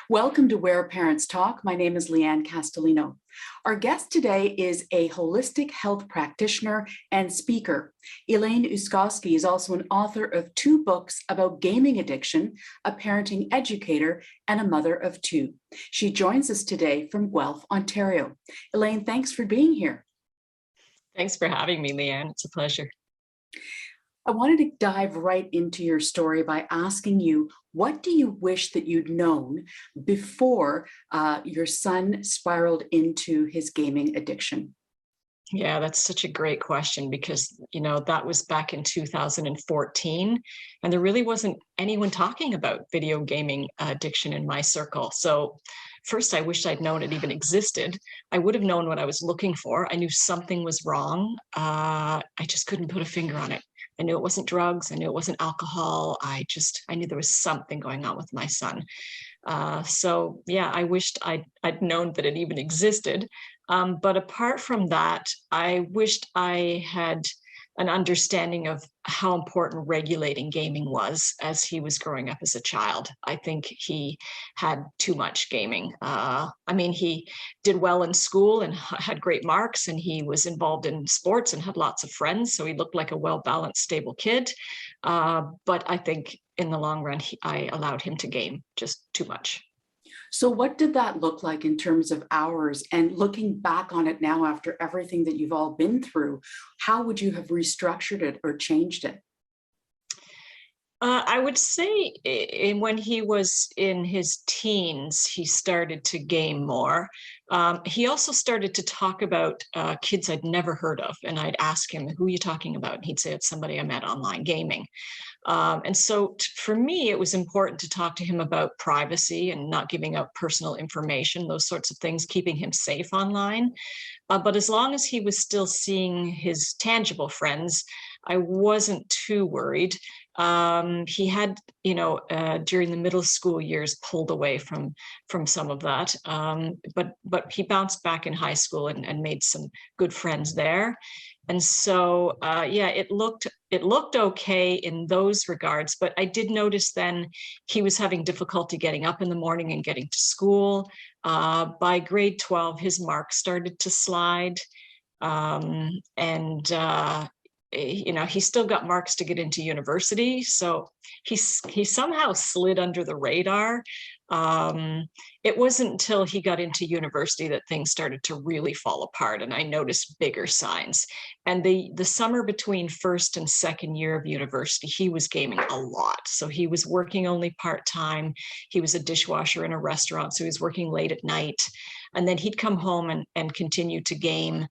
Welcome to Where Parents Talk. My name is Lianne Castelino. Our guest today is a holistic health practitioner and speaker. Elaine Uskoski is also an author of 2 books about gaming addiction, a parenting educator, and a mother of 2. She joins us today from Guelph, Ontario. Elaine, thanks for being here. Thanks for having me, Lianne. It's a pleasure. I wanted to dive right into your story by asking you, what do you wish that you'd known before your son spiraled into his gaming addiction? Yeah, that's such a great question because, that was back in 2014, and there really wasn't anyone talking about video gaming addiction in my circle. So first, I wished I'd known it even existed. I would have known what I was looking for. I knew something was wrong. I just couldn't put a finger on it. I knew it wasn't drugs. I knew it wasn't alcohol. I knew there was something going on with my son. So yeah, I wished I'd known that it even existed. But apart from that, I wished I had an understanding of how important regulating gaming was as he was growing up as a child. I think he had too much gaming. He did well in school and had great marks, and he was involved in sports and had lots of friends. So he looked like a well-balanced, stable kid. But I think in the long run, I allowed him to game just too much. So what did that look like in terms of hours? And looking back on it now after everything that you've all been through, how would you have restructured it or changed it? I would say when he was in his teens, he started to game more. He also started to talk about kids I'd never heard of. And I'd ask him, who are you talking about? And he'd say, it's somebody I met online gaming. And so for me, it was important to talk to him about privacy and not giving out personal information, those sorts of things, keeping him safe online. But as long as he was still seeing his tangible friends, I wasn't too worried. He had, during the middle school years, pulled away from some of that. But he bounced back in high school and made some good friends there. And so, it looked okay in those regards. But I did notice then he was having difficulty getting up in the morning and getting to school. By grade 12, his marks started to slide. He still got marks to get into university. So he somehow slid under the radar. It wasn't until he got into university that things started to really fall apart, and I noticed bigger signs. And the summer between first and second year of university, he was gaming a lot. So he was working only part-time. He was a dishwasher in a restaurant, so he was working late at night. And then he'd come home and continue to game.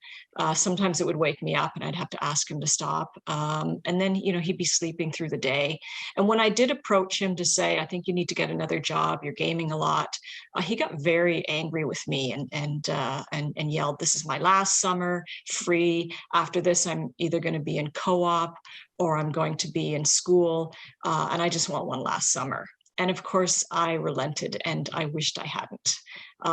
Sometimes it would wake me up and I'd have to ask him to stop. And then, he'd be sleeping through the day. And when I did approach him to say, I think you need to get another job, you're gaming a lot, he got very angry with me and yelled, this is my last summer free. After this, I'm either going to be in co-op or I'm going to be in school. And I just want one last summer. And of course, I relented, and I wished I hadn't,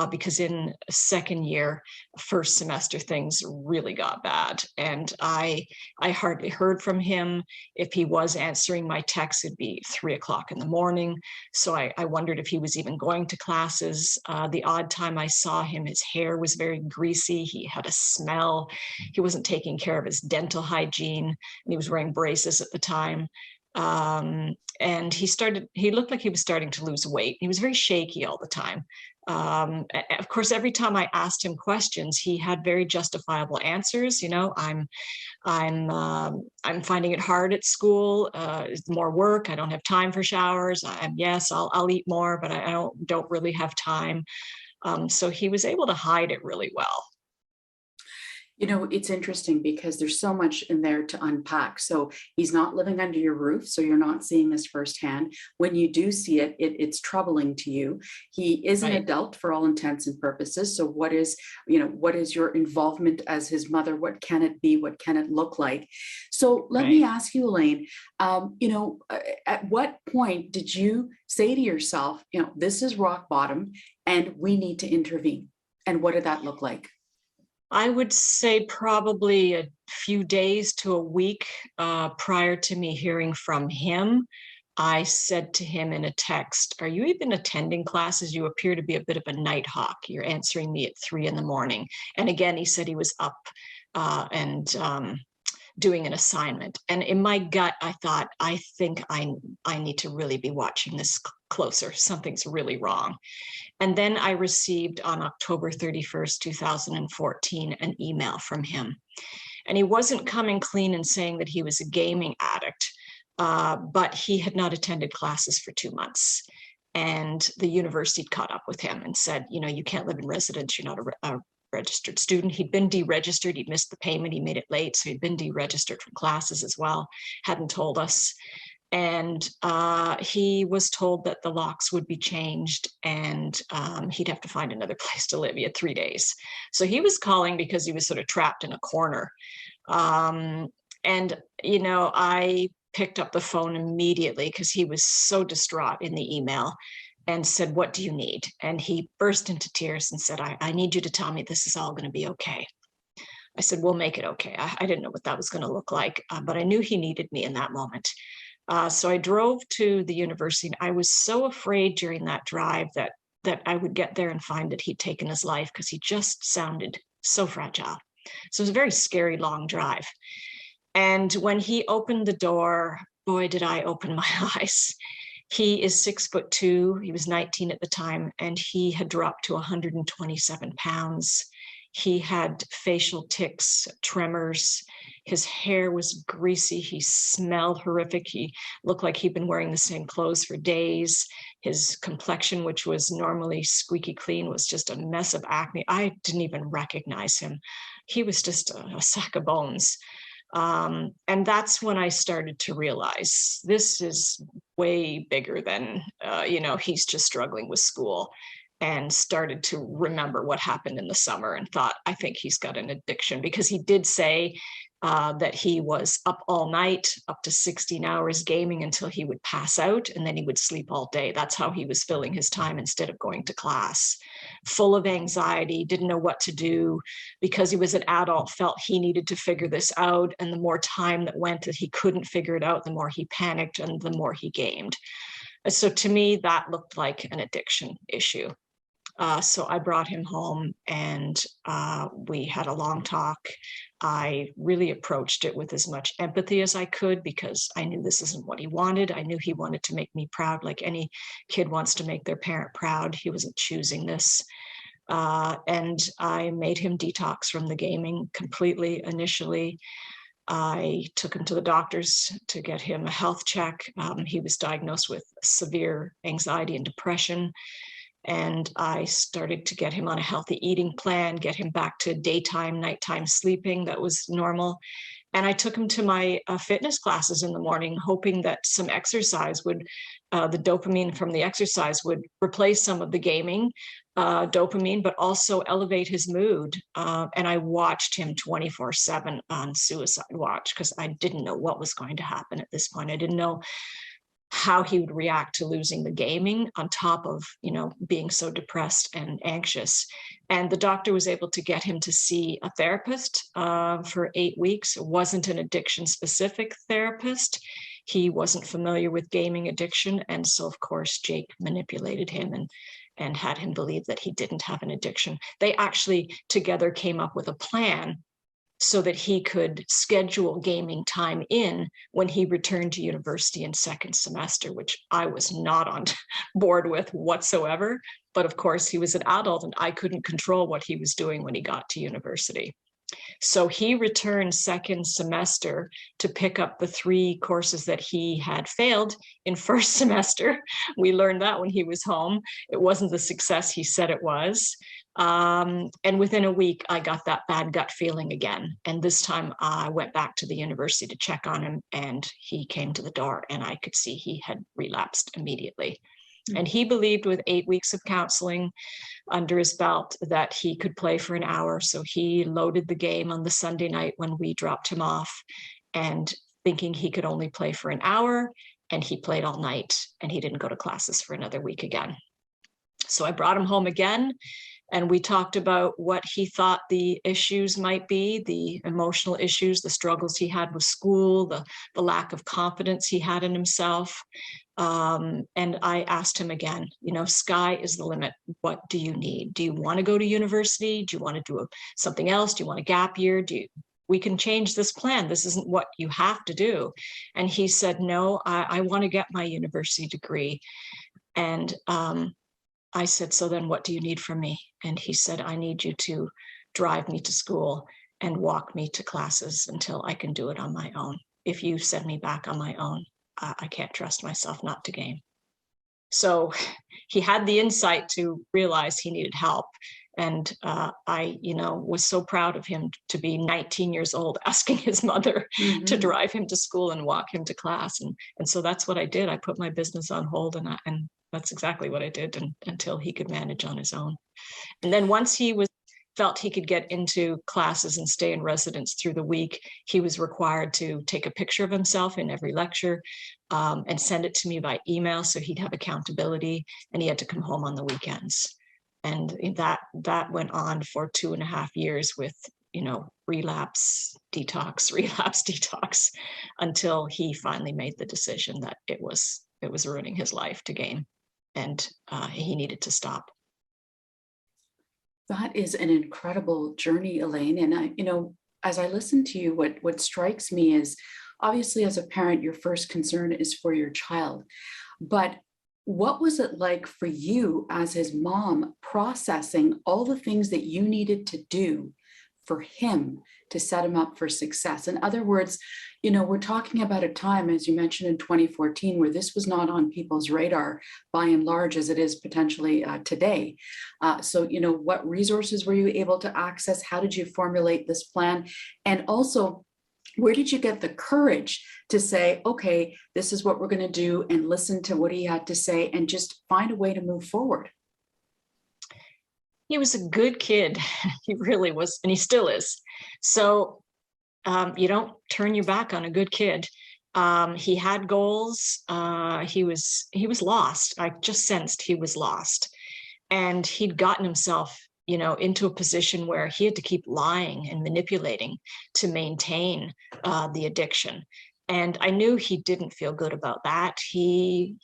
because in second year, first semester, things really got bad. And I hardly heard from him. If he was answering my texts, it'd be 3 o'clock in the morning. So I wondered if he was even going to classes. The odd time I saw him, his hair was very greasy. He had a smell. He wasn't taking care of his dental hygiene, and he was wearing braces at the time. And he looked like he was starting to lose weight. He was very shaky all the time. Of course, every time I asked him questions, he had very justifiable answers. I'm finding it hard at school. More work. I don't have time for showers. Yes, I'll eat more, but I don't really have time. So he was able to hide it really well. It's interesting because there's so much in there to unpack. So he's not living under your roof, so you're not seeing this firsthand. When you do see it, it's troubling to you. He is an adult for all intents and purposes. So what is your involvement as his mother? What can it be? What can it look like? So let me ask you, Elaine, at what point did you say to yourself, this is rock bottom and we need to intervene? And what did that look like? I would say probably a few days to a week prior to me hearing from him. I said to him in a text, "Are you even attending classes? You appear to be a bit of a nighthawk. You're answering me at 3 a.m. And again, he said he was up and doing an assignment. And in my gut, I thought, I think I need to really be watching this closer. Something's really wrong. And then I received on October 31st, 2014, an email from him. And he wasn't coming clean and saying that he was a gaming addict, but he had not attended classes for 2 months. And the university caught up with him and said, you know, you can't live in residence. You're not a registered student. He'd been deregistered. He'd missed the payment. He made it late. So he'd been deregistered from classes as well. Hadn't told us. And he was told that the locks would be changed and he'd have to find another place to live. He had 3 days. So he was calling because he was sort of trapped in a corner. And, you know, I picked up the phone immediately because he was so distraught in the email and said, "What do you need?" And he burst into tears and said, I need you to tell me this is all going to be okay. I said, "We'll make it okay." I didn't know what that was going to look like, but I knew he needed me in that moment. So I drove to the university, and I was so afraid during that drive that I would get there and find that he'd taken his life because he just sounded so fragile. So it was a very scary long drive. And when he opened the door, boy, did I open my eyes. He is 6'2". He was 19 at the time, and he had dropped to 127 pounds. He had facial tics, tremors. His hair was greasy. He smelled horrific. He looked like he'd been wearing the same clothes for days. His complexion, which was normally squeaky clean, was just a mess of acne. I didn't even recognize him. He was just a sack of bones. And that's when I started to realize this is way bigger than, you know, he's just struggling with school, and started to remember what happened in the summer and thought, I think he's got an addiction, because he did say that he was up all night, up to 16 hours gaming until he would pass out, and then he would sleep all day. That's how he was filling his time instead of going to class. Full of anxiety, didn't know what to do. Because he was an adult, felt he needed to figure this out. And the more time that went that he couldn't figure it out, the more he panicked and the more he gamed. So to me, that looked like an addiction issue. So I brought him home, and we had a long talk. I really approached it with as much empathy as I could, because I knew this isn't what he wanted. I knew he wanted to make me proud, like any kid wants to make their parent proud. He wasn't choosing this. And I made him detox from the gaming completely initially. I took him to the doctors to get him a health check. He was diagnosed with severe anxiety and depression. And I started to get him on a healthy eating plan, get him back to daytime, nighttime sleeping that was normal. And I took him to my fitness classes in the morning, hoping that some exercise would, the dopamine from the exercise would replace some of the gaming dopamine, but also elevate his mood. And I watched him 24/7 on suicide watch, because I didn't know what was going to happen at this point. I didn't know how he would react to losing the gaming, on top of, you know, being so depressed and anxious. And the doctor was able to get him to see a therapist for 8 weeks. It wasn't an addiction specific therapist. He wasn't familiar with gaming addiction. And so of course, Jake manipulated him and had him believe that he didn't have an addiction. They actually together came up with a plan so that he could schedule gaming time in when he returned to university in second semester, which I was not on board with whatsoever. But of course, he was an adult, and I couldn't control what he was doing when he got to university. So he returned second semester to pick up the 3 courses that he had failed in first semester. We learned that when he was home. It wasn't the success he said it was. And within a week, I got that bad gut feeling again. And this time I went back to the university to check on him, and he came to the door, and I could see he had relapsed immediately. And he believed with 8 weeks of counseling under his belt that he could play for an hour. So he loaded the game on the Sunday night when we dropped him off, and thinking he could only play for an hour, and he played all night, and he didn't go to classes for another week again. So I brought him home again. And we talked about what he thought the issues might be, the emotional issues, the struggles he had with school, the lack of confidence he had in himself. And I asked him again, sky is the limit. What do you need? Do you want to go to university? Do you want to do something else? Do you want a gap year? We can change this plan. This isn't what you have to do. And he said, no, I want to get my university degree. And I said, so then what do you need from me? And he said, I need you to drive me to school and walk me to classes until I can do it on my own. If you send me back on my own, I can't trust myself not to game. So he had the insight to realize he needed help. And I, was so proud of him to be 19 years old, asking his mother to drive him to school and walk him to class. And so that's what I did. I put my business on hold, and that's exactly what I did until he could manage on his own. And then once he felt he could get into classes and stay in residence through the week, he was required to take a picture of himself in every lecture and send it to me by email, so he'd have accountability, and he had to come home on the weekends. And that went on for 2.5 years with, relapse, detox, until he finally made the decision that it was ruining his life to game, and he needed to stop. That is an incredible journey, Elaine. And as I listen to you, what strikes me is, obviously, as a parent, your first concern is for your child. But what was it like for you as his mom, processing all the things that you needed to do for him to set him up for success? In other words, we're talking about a time, as you mentioned, in 2014, where this was not on people's radar by and large as it is potentially today. So, what resources were you able to access? How did you formulate this plan? And also, where did you get the courage to say, okay, this is what we're going to do, and listen to what he had to say and just find a way to move forward? He was a good kid. He really was, and he still is. So you don't turn your back on a good kid. He had goals. He was lost. I just sensed he was lost, and he'd gotten himself into a position where he had to keep lying and manipulating to maintain the addiction. And I knew he didn't feel good about that. He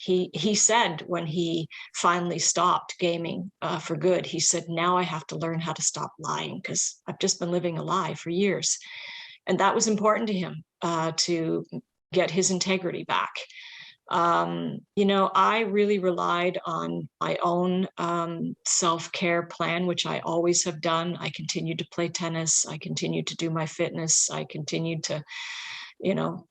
said, when he finally stopped gaming for good, he said, now I have to learn how to stop lying, because I've just been living a lie for years. And that was important to him, to get his integrity back. I really relied on my own self-care plan, which I always have done. I continued to play tennis. I continued to do my fitness. I continued to,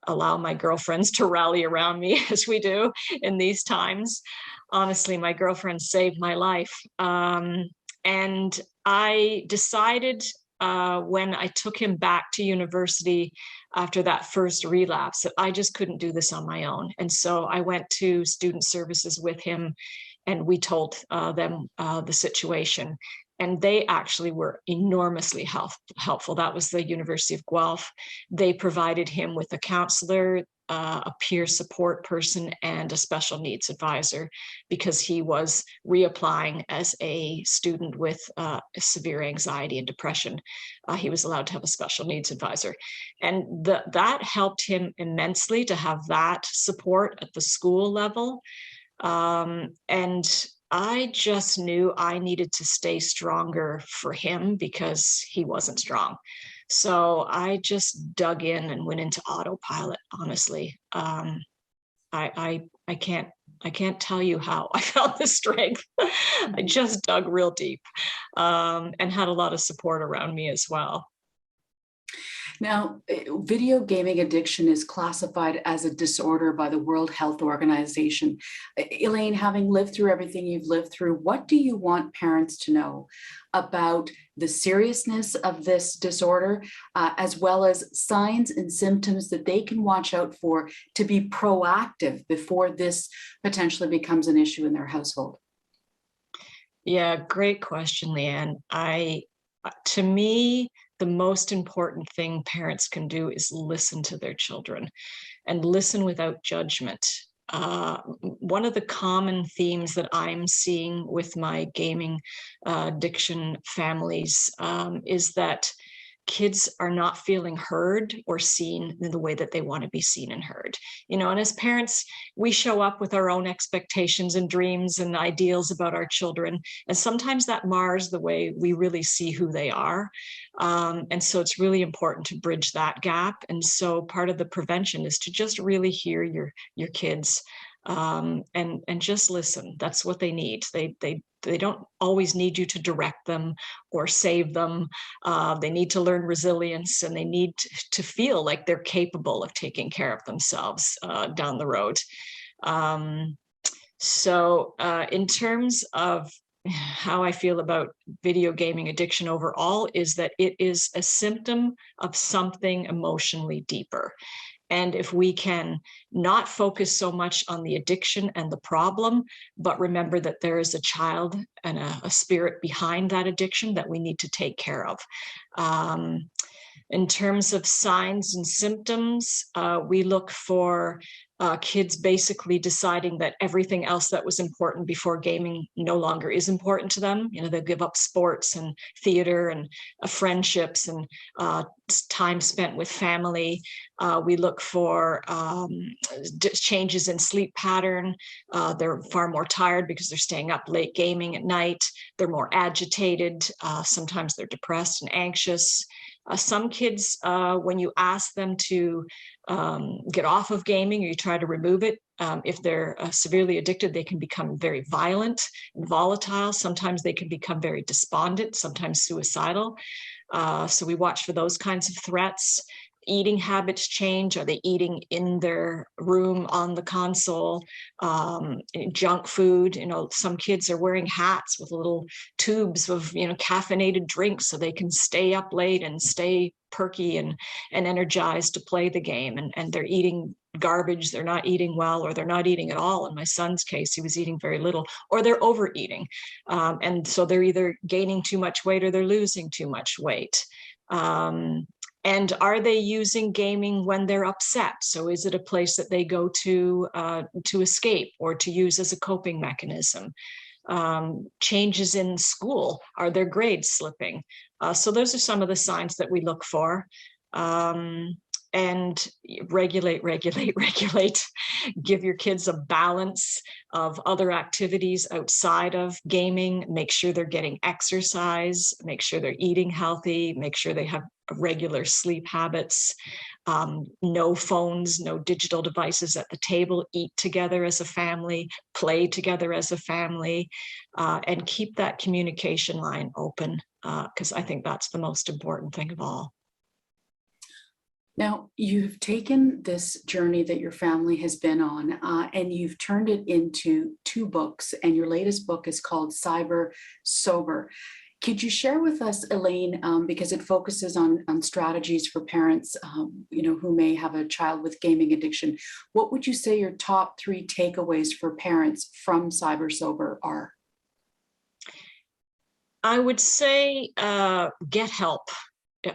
allow my girlfriends to rally around me, as we do in these times. Honestly, my girlfriend saved my life. And I decided when I took him back to university after that first relapse, that I just couldn't do this on my own. And so I went to student services with him, and we told them the situation. And they actually were enormously helpful. That was the University of Guelph. They provided him with a counselor, a peer support person, and a special needs advisor, because he was reapplying as a student with severe anxiety and depression. He was allowed to have a special needs advisor. And that helped him immensely to have that support at the school level. And I just knew I needed to stay stronger for him, because he wasn't strong. So I just dug in and went into autopilot, honestly. I can't tell you how I felt the strength. I just dug real deep, and had a lot of support around me as well. Now, video gaming addiction is classified as a disorder by the World Health Organization. Elaine, having lived through everything you've lived through, what do you want parents to know about the seriousness of this disorder, as well as signs and symptoms that they can watch out for to be proactive before this potentially becomes an issue in their household? Yeah, great question, Lianne. To me, the most important thing parents can do is listen to their children, and listen without judgment. one of the common themes that I'm seeing with my gaming addiction families is that kids are not feeling heard or seen in the way that they want to be seen and heard. And as parents, we show up with our own expectations and dreams and ideals about our children. And sometimes that mars the way we really see who they are. And so it's really important to bridge that gap. And so part of the prevention is to just really hear your kids and just listen. That's what they need. They don't always need you to direct them or save them. They need to learn resilience, and they need to feel like they're capable of taking care of themselves down the road. So in terms of how I feel about video gaming addiction overall is that it is a symptom of something emotionally deeper. And if we can not focus so much on the addiction and the problem, but remember that there is a child and a spirit behind that addiction that we need to take care of. In terms of signs and symptoms, we look for kids basically deciding that everything else that was important before gaming no longer is important to them. They'll give up sports and theater and friendships and time spent with family. We look for changes in sleep pattern. They're far more tired because they're staying up late gaming at night. They're more agitated. Sometimes they're depressed and anxious. Some kids, when you ask them to get off of gaming or you try to remove it, if they're severely addicted, they can become very violent and volatile. Sometimes they can become very despondent, sometimes suicidal. So we watch for those kinds of threats. Eating habits change. Are they eating in their room on the console? Junk food. Some kids are wearing hats with little tubes of caffeinated drinks so they can stay up late and stay perky and energized to play the game. And they're eating garbage. They're not eating well, or they're not eating at all. In my son's case, he was eating very little, or they're overeating. And so they're either gaining too much weight or they're losing too much weight. And are they using gaming when they're upset? So is it a place that they go to escape or to use as a coping mechanism? Changes in school, are their grades slipping? So those are some of the signs that we look for. And regulate. Give your kids a balance of other activities outside of gaming. Make sure they're getting exercise. Make sure they're eating healthy. Make sure they have regular sleep habits. No phones, no digital devices at the table. Eat together as a family. Play together as a family. And keep that communication line open, because I think that's the most important thing of all. Now, you've taken this journey that your family has been on, and you've turned it into 2 books, and your latest book is called Cyber Sober. Could you share with us, Elaine, because it focuses on strategies for parents, who may have a child with gaming addiction. What would you say your top 3 takeaways for parents from Cyber Sober are? I would say get help.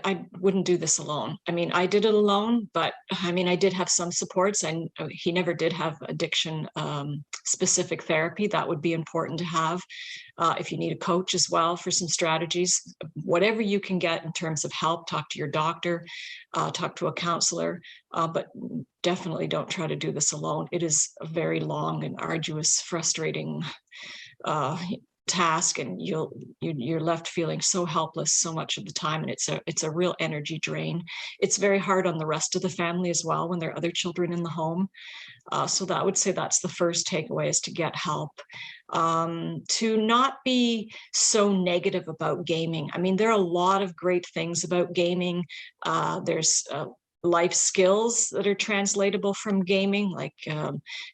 I wouldn't do this alone. I did it alone, but I did have some supports, and he never did have addiction specific therapy. That would be important to have. If you need a coach as well for some strategies, whatever you can get in terms of help, talk to your doctor, talk to a counselor, but definitely don't try to do this alone. It is a very long and arduous, frustrating task, and you're left feeling so helpless so much of the time, and it's a real energy drain. It's very hard on the rest of the family as well when there are other children in the home. So that would say that's the first takeaway, is to get help. To not be so negative about gaming. There are a lot of great things about gaming. There's life skills that are translatable from gaming, like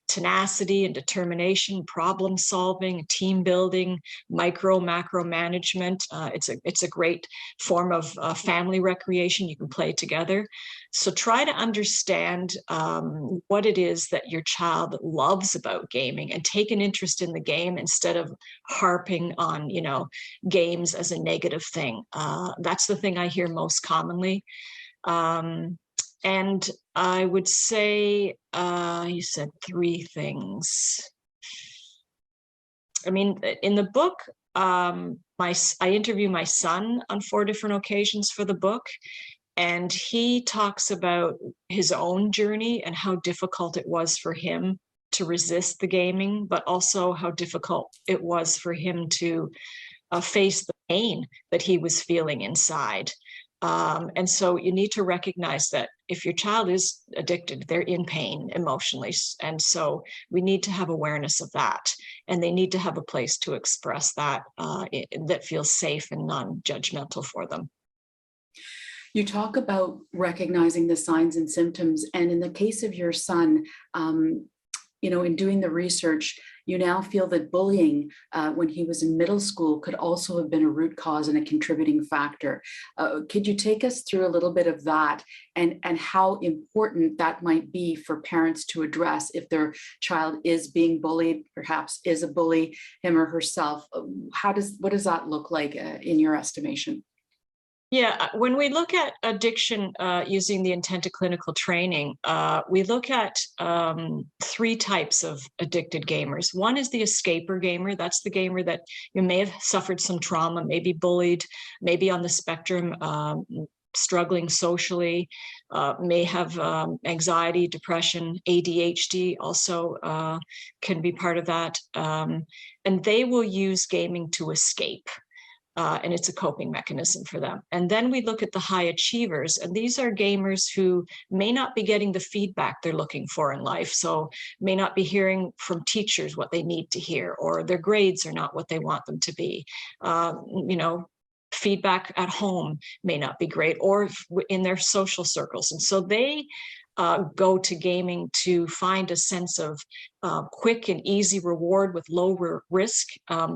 tenacity and determination, problem solving, team building, macro management. It's a great form of family recreation. You can play together. So try to understand what it is that your child loves about gaming, and take an interest in the game instead of harping on, games as a negative thing. That's the thing I hear most commonly. And I would say, you said three things. I mean, in the book, I interview my son on 4 different occasions for the book, and he talks about his own journey and how difficult it was for him to resist the gaming, but also how difficult it was for him to face the pain that he was feeling inside. And so you need to recognize that if your child is addicted, they're in pain emotionally. And so we need to have awareness of that. And they need to have a place to express that that feels safe and non-judgmental for them. You talk about recognizing the signs and symptoms. And in the case of your son, in doing the research, you now feel that bullying when he was in middle school could also have been a root cause and a contributing factor. Could you take us through a little bit of that and how important that might be for parents to address if their child is being bullied, perhaps is a bully, him or herself? What does that look like in your estimation? Yeah, when we look at addiction using the intent to clinical training, we look at 3 types of addicted gamers. One is the escaper gamer. That's the gamer that you may have suffered some trauma, maybe bullied, maybe on the spectrum, struggling socially, may have anxiety, depression, ADHD also can be part of that. And they will use gaming to escape. And it's a coping mechanism for them. And then we look at the high achievers, and these are gamers who may not be getting the feedback they're looking for in life. So may not be hearing from teachers what they need to hear, or their grades are not what they want them to be. Feedback at home may not be great, or in their social circles. And so they go to gaming to find a sense of quick and easy reward with lower risk,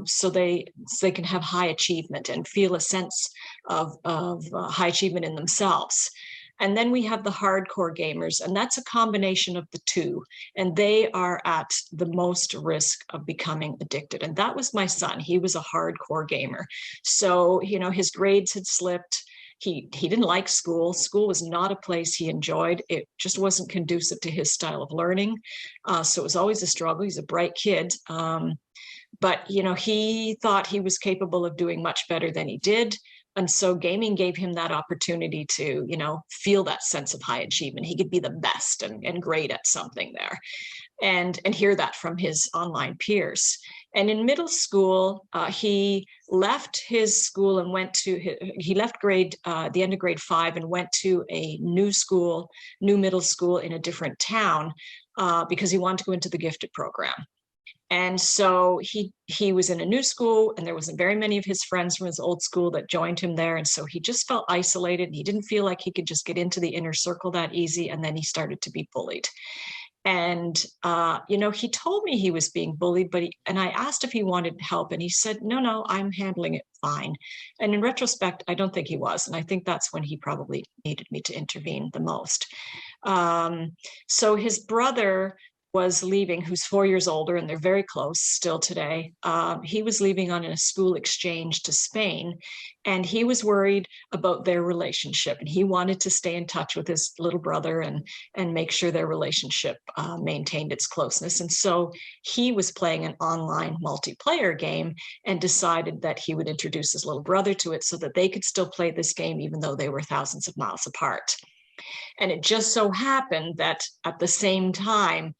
so they can have high achievement and feel a sense of high achievement in themselves. And then we have the hardcore gamers, and that's a combination of the two. And they are at the most risk of becoming addicted. And that was my son. He was a hardcore gamer. So, his grades had slipped. He didn't like school. School was not a place he enjoyed. It just wasn't conducive to his style of learning. So it was always a struggle. He's a bright kid. But, he thought he was capable of doing much better than he did. And so gaming gave him that opportunity to, feel that sense of high achievement. He could be the best and great at something there, and hear that from his online peers. And in middle school, he left his school and he left the end of grade 5 and went to a new middle school in a different town because he wanted to go into the gifted program. And so he was in a new school, and there wasn't very many of his friends from his old school that joined him there. And so he just felt isolated, and he didn't feel like he could just get into the inner circle that easy. And then he started to be bullied. And, he told me he was being bullied, and I asked if he wanted help, and he said, no, I'm handling it fine. And in retrospect, I don't think he was. And I think that's when he probably needed me to intervene the most. So his brother was leaving, who's 4 years older, and they're very close still today. He was leaving on a school exchange to Spain, and he was worried about their relationship, and he wanted to stay in touch with his little brother and make sure their relationship maintained its closeness. And so he was playing an online multiplayer game and decided that he would introduce his little brother to it so that they could still play this game even though they were thousands of miles apart. And it just so happened that at the same time,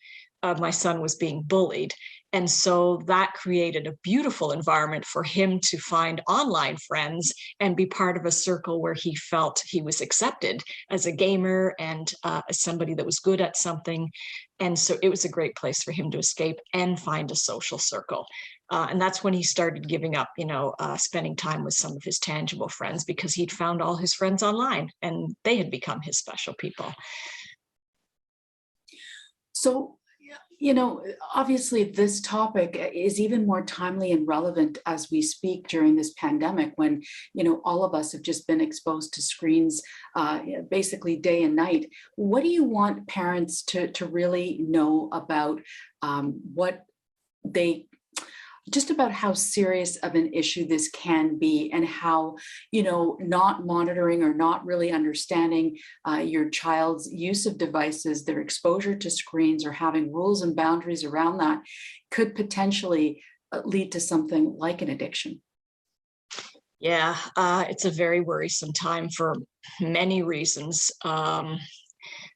my son was being bullied. And so that created a beautiful environment for him to find online friends and be part of a circle where he felt he was accepted as a gamer and as somebody that was good at something. And so it was a great place for him to escape and find a social circle. And that's when he started giving up, spending time with some of his tangible friends, because he'd found all his friends online and they had become his special people. So, obviously this topic is even more timely and relevant as we speak during this pandemic when, all of us have just been exposed to screens basically day and night. What do you want parents to really know about what they just about how serious of an issue this can be, and how, not monitoring or not really understanding your child's use of devices, their exposure to screens, or having rules and boundaries around that could potentially lead to something like an addiction. Yeah, it's a very worrisome time for many reasons.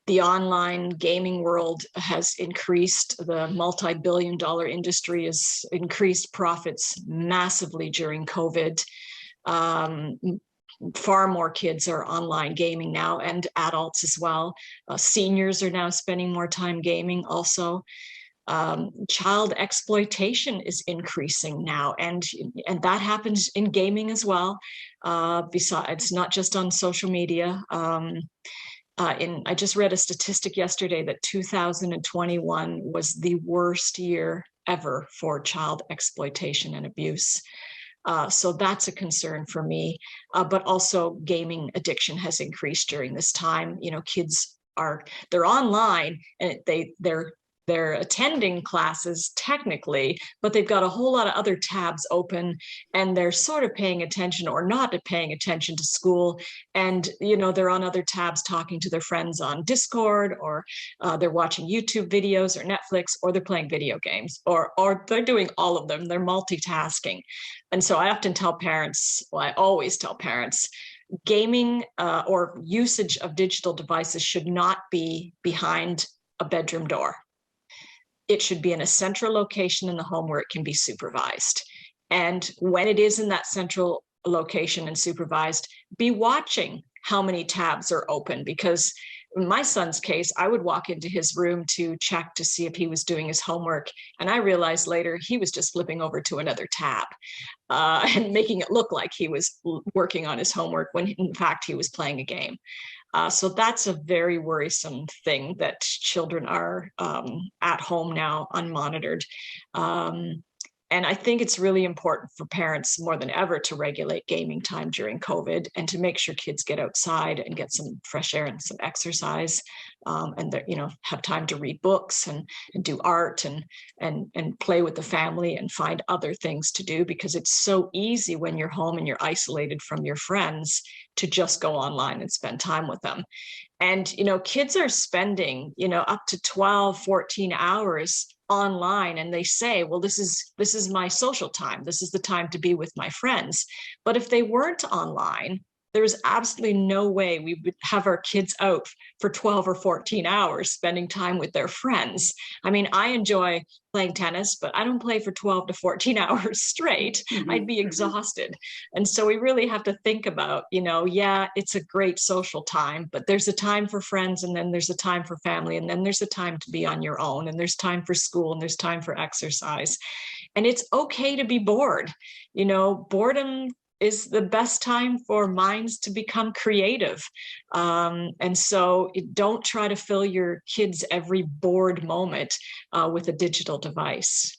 The online gaming world has increased, the multi-billion-dollar industry has increased profits massively during COVID. Far more kids are online gaming now, and adults as well. Seniors are now spending more time gaming also. Child exploitation is increasing now, and that happens in gaming as well. Besides, not just on social media. I just read a statistic yesterday that 2021 was the worst year ever for child exploitation and abuse. So that's a concern for me. But also gaming addiction has increased during this time. Kids they're online, and they're attending classes technically, but they've got a whole lot of other tabs open, and they're sort of paying attention or not paying attention to school. And, they're on other tabs talking to their friends on Discord, or they're watching YouTube videos or Netflix, or they're playing video games, or they're doing all of them. They're multitasking. And so I often tell parents, I always tell parents, gaming or usage of digital devices should not be behind a bedroom door. It should be in a central location in the home where it can be supervised. And when it is in that central location and supervised, be watching how many tabs are open, because in my son's case, I would walk into his room to check to see if he was doing his homework. And I realized later he was just flipping over to another tab and making it look like he was working on his homework when in fact he was playing a game. So that's a very worrisome thing, that children are at home now unmonitored. And I think it's really important for parents more than ever to regulate gaming time during COVID, and to make sure kids get outside and get some fresh air and some exercise, and that, have time to read books and do art and play with the family and find other things to do, because it's so easy when you're home and you're isolated from your friends to just go online and spend time with them. And, kids are spending, up to 12, 14 hours online, and they say, well, this is my social time. This is the time to be with my friends. But if they weren't online, there's absolutely no way we would have our kids out for 12 or 14 hours spending time with their friends. I mean, I enjoy playing tennis, but I don't play for 12 to 14 hours straight. I'd be exhausted. And so we really have to think about, yeah, it's a great social time, but there's a time for friends, and then there's a time for family, and then there's a time to be on your own, and there's time for school, and there's time for exercise. And it's okay to be bored. Boredom is the best time for minds to become creative. And so don't try to fill your kids' every bored moment with a digital device.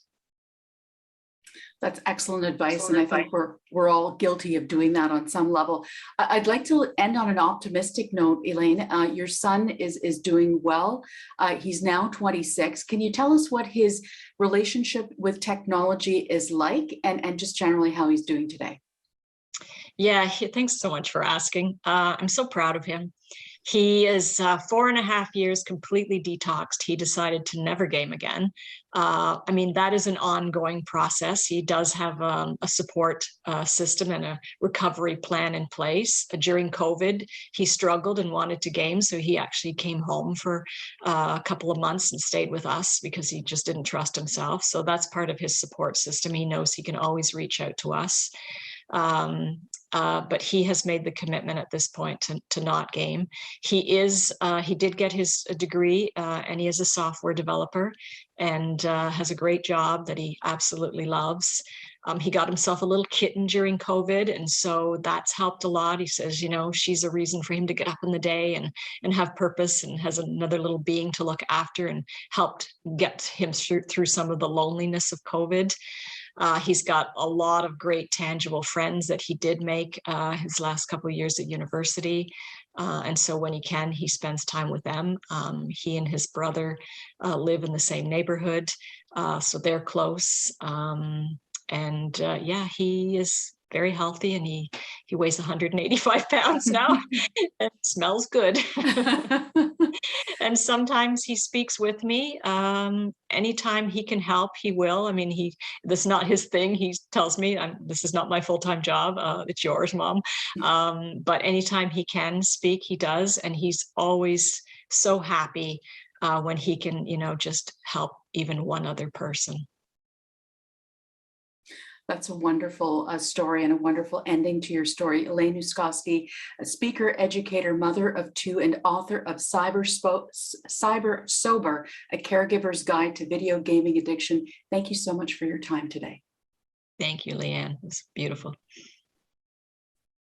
That's excellent advice. And I think we're all guilty of doing that on some level. I'd like to end on an optimistic note, Elaine. Your son is doing well. He's now 26. Can you tell us what his relationship with technology is like, and just generally how he's doing today? Yeah, thanks so much for asking. I'm so proud of him. He is 4.5 years completely detoxed. He decided to never game again. I mean, that is an ongoing process. He does have a support system and a recovery plan in place. During COVID, he struggled and wanted to game, so he actually came home for a couple of months and stayed with us because he just didn't trust himself. So that's part of his support system. He knows he can always reach out to us. But he has made the commitment at this point to not game. He did get his degree, and he is a software developer, and has a great job that he absolutely loves. He got himself a little kitten during COVID, and so that's helped a lot. He says, she's a reason for him to get up in the day and have purpose, and has another little being to look after, and helped get him through some of the loneliness of COVID. He's got a lot of great tangible friends that he did make his last couple of years at university. And so when he can, he spends time with them. He and his brother live in the same neighborhood, so they're close. And yeah, he is very healthy, and he weighs 185 pounds now and smells good. And sometimes he speaks with me. Anytime he can help, he will. I mean, this is not his thing. He tells me, this is not my full-time job. It's yours, Mom. But anytime he can speak, he does. And he's always so happy when he can, just help even one other person. That's a wonderful story and a wonderful ending to your story. Elaine Uskoski, a speaker, educator, mother of two, and author of Cyber Sober, a caregiver's guide to video gaming addiction. Thank you so much for your time today. Thank you, Lianne. It was beautiful.